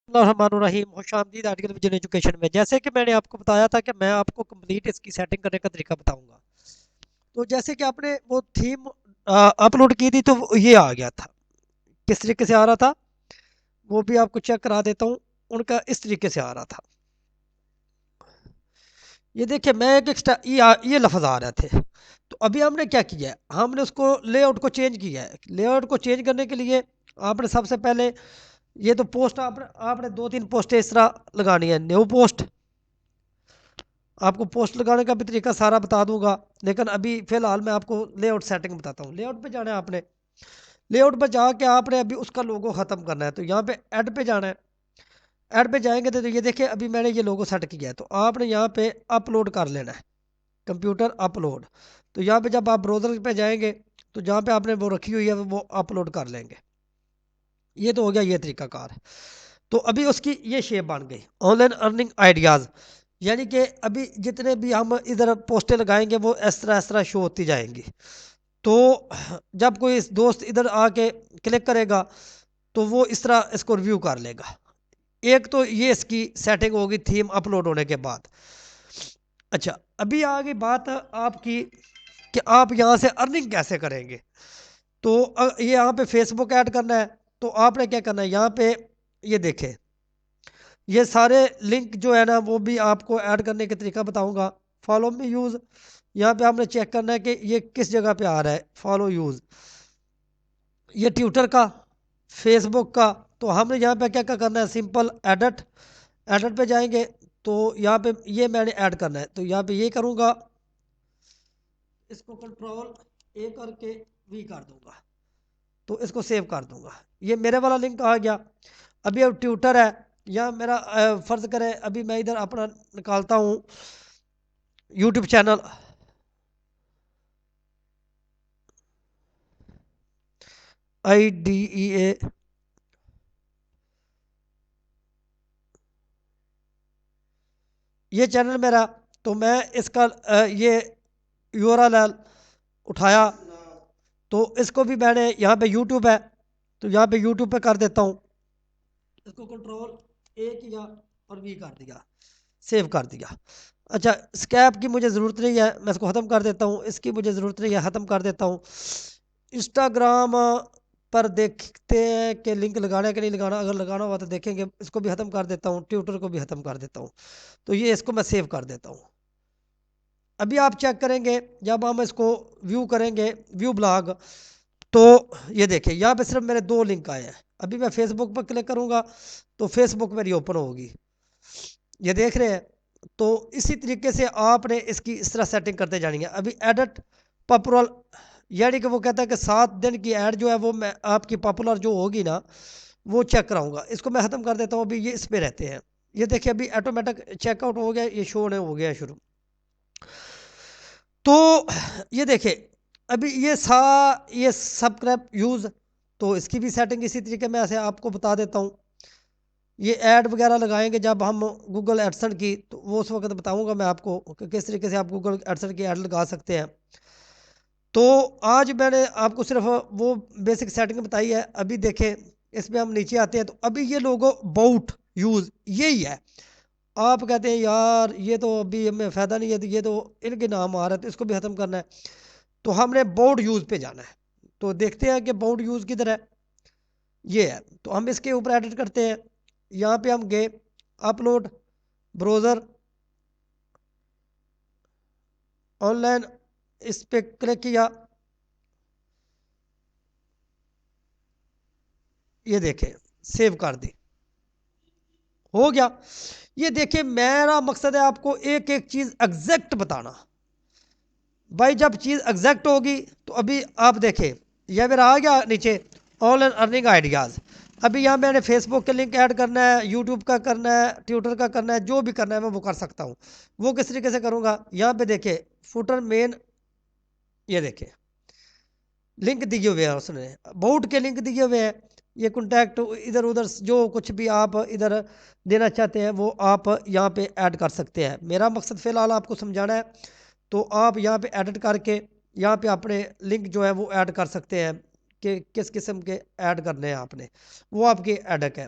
रहीम, खुश आमदीद article vision education में। जैसे कि मैंने आपको बताया था कि मैं आपको कंप्लीट इसकी सेटिंग करने का तरीका बताऊंगा। तो जैसे कि आपने वो थीम अपलोड की थी तो ये आ गया था। किस तरीके से आ रहा था वो भी आपको चेक करा देता हूँ। उनका इस तरीके से आ रहा था। ये देखिए, मैं एक एक्स्ट्रा ये लफ्ज़ आ रहे थे। तो अभी हमने क्या किया है, हमने उसको लेआउट को चेंज किया है। लेआउट को चेंज करने के लिए आपने सबसे पहले ये तो पोस्ट आपने आपने दो तीन पोस्टें इस तरह लगानी है। न्यू पोस्ट, आपको पोस्ट लगाने का भी तरीका सारा बता दूंगा, लेकिन अभी फिलहाल मैं आपको लेआउट सेटिंग बताता हूँ। लेआउट पे जाना है आपने। लेआउट पे जाके आपने अभी उसका लोगो ख़त्म करना है, तो यहाँ पे ऐड पे जाना है। ऐड पे जाएंगे तो ये देखिए, अभी मैंने ये लोगो सेट किया है, तो आपने यहाँ पे अपलोड कर लेना है। Computer upload. तो यहाँ पे जब आप ब्राउज़र पे जाएंगे तो जहाँ पे आपने वो रखी हुई है वो अपलोड कर लेंगे। ये तो हो गया ये तरीकाकार। तो अभी उसकी ये शेप बन गई, ऑनलाइन अर्निंग आइडियाज़। यानी कि अभी जितने भी हम इधर पोस्टें लगाएंगे वो इस तरह शो होती जाएंगी। तो जब कोई इस दोस्त इधर आके क्लिक करेगा तो वो इस तरह इसको रिव्यू कर लेगा। एक तो ये इसकी सेटिंग होगी थीम अपलोड होने के बाद। अच्छा, अभी आ गई बात आपकी कि आप यहाँ से अर्निंग कैसे करेंगे। तो ये यहाँ पे फेसबुक ऐड करना है। तो आपने क्या करना है, यहाँ पे ये देखें, ये सारे लिंक जो है ना वो भी आपको ऐड करने के तरीका बताऊंगा। फॉलो में यूज़, यहाँ पे आपने चेक करना है कि ये किस जगह पे आ रहा है। फॉलो यूज़, ये ट्विटर का, फेसबुक का। तो हमने यहाँ पे क्या क्या करना है, सिंपल एडिट। एडिट पे जाएंगे तो यहाँ पे ये मैंने ऐड करना है, तो यहाँ पे ये करूँगा, इसको कंट्रोल ए करके वी कर दूंगा, तो इसको सेव कर दूंगा। ये मेरे वाला लिंक आ गया। अभी अब ट्विटर है, या मेरा फ़र्ज़ करें अभी मैं इधर अपना निकालता हूँ यूट्यूब चैनल। IDEA, ये चैनल मेरा। तो मैं इसका ये URL उठाया, तो इसको भी मैंने यहाँ पे यूट्यूब है तो यहाँ पे यूट्यूब पे कर देता हूँ। इसको कंट्रोल ए किया और वी कर दिया, सेव कर दिया। अच्छा, स्कैप की मुझे ज़रूरत नहीं है, मैं इसको ख़त्म कर देता हूँ। इसकी मुझे ज़रूरत नहीं है, ख़त्म कर देता हूँ। इंस्टाग्राम पर देखते हैं कि लिंक लगाना है कि नहीं लगाना। अगर लगाना हुआ तो देखेंगे, इसको भी ख़त्म कर देता हूँ। ट्विटर को भी ख़त्म कर देता हूँ। तो ये इसको मैं सेव कर देता हूँ। अभी आप चेक करेंगे, जब हम इसको व्यू करेंगे, व्यू ब्लॉग, तो ये देखिए यहाँ पे सिर्फ मेरे दो लिंक आए हैं। अभी मैं फेसबुक पर क्लिक करूँगा तो फेसबुक मेरी ओपन होगी, ये देख रहे हैं। तो इसी तरीके से आपने इसकी इस तरह सेटिंग करते जानी है। अभी एडिट पॉपुलर, यानी कि वो कहता है कि 7 दिन की ऐड जो है वो मैं आपकी पॉपुलर जो होगी ना वो चेक कराऊंगा। इसको मैं ख़त्म कर देता हूँ। अभी ये इस पे रहते हैं। ये देखिए, अभी ऑटोमेटिक चेकआउट हो गया, ये शो हो गया शुरू। तो ये देखिए, अभी ये सब्सक्राइब यूज़, तो इसकी भी सेटिंग इसी तरीके में ऐसे आपको बता देता हूँ। ये ऐड वगैरह लगाएंगे जब हम गूगल एडसेंस की, तो वो उस वक्त बताऊंगा मैं आपको कि किस तरीके से आप गूगल एडसेंस की ऐड लगा सकते हैं। तो आज मैंने आपको सिर्फ वो बेसिक सेटिंग बताई है। अभी देखें, इसमें हम नीचे आते हैं तो अभी ये लोगो बाउट यूज़ यही है। आप कहते हैं यार ये तो अभी हमें फ़ायदा नहीं है, तो ये तो इनके नाम आ रहा है तो इसको भी ख़त्म करना है। तो हमने बोर्ड यूज़ पे जाना है। तो देखते हैं कि बोर्ड यूज़ किधर है। ये है, तो हम इसके ऊपर एडिट करते हैं। यहाँ पे हम गए, अपलोड, ब्राउज़र, ऑनलाइन, इस पे क्लिक किया। ये देखें, सेव कर दी, हो गया। ये देखिए, मेरा मकसद है आपको एक एक चीज़ एग्जैक्ट बताना। भाई जब चीज़ एग्जैक्ट होगी तो अभी आप देखें, यह मेरा आ गया नीचे ऑनलाइन अर्निंग आइडियाज़। अभी यहाँ मैंने फेसबुक के लिंक ऐड करना है, यूट्यूब का करना है, ट्विटर का करना है, जो भी करना है मैं वो कर सकता हूँ। वो किस तरीके से करूँगा, यहाँ पे देखे फुटर मेन, ये देखे लिंक दिए हुए हैं, उसने बोर्ड के लिंक दिए हुए हैं। ये कॉन्टैक्ट इधर उधर जो कुछ भी आप इधर देना चाहते हैं वो आप यहाँ पे ऐड कर सकते हैं। मेरा मकसद फ़िलहाल आपको समझाना है। तो आप यहाँ पे एडिट करके यहाँ पे अपने लिंक जो है वो ऐड कर सकते हैं कि किस किस्म के ऐड करने हैं आपने, वो आपकी एडिक है।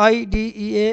IDEA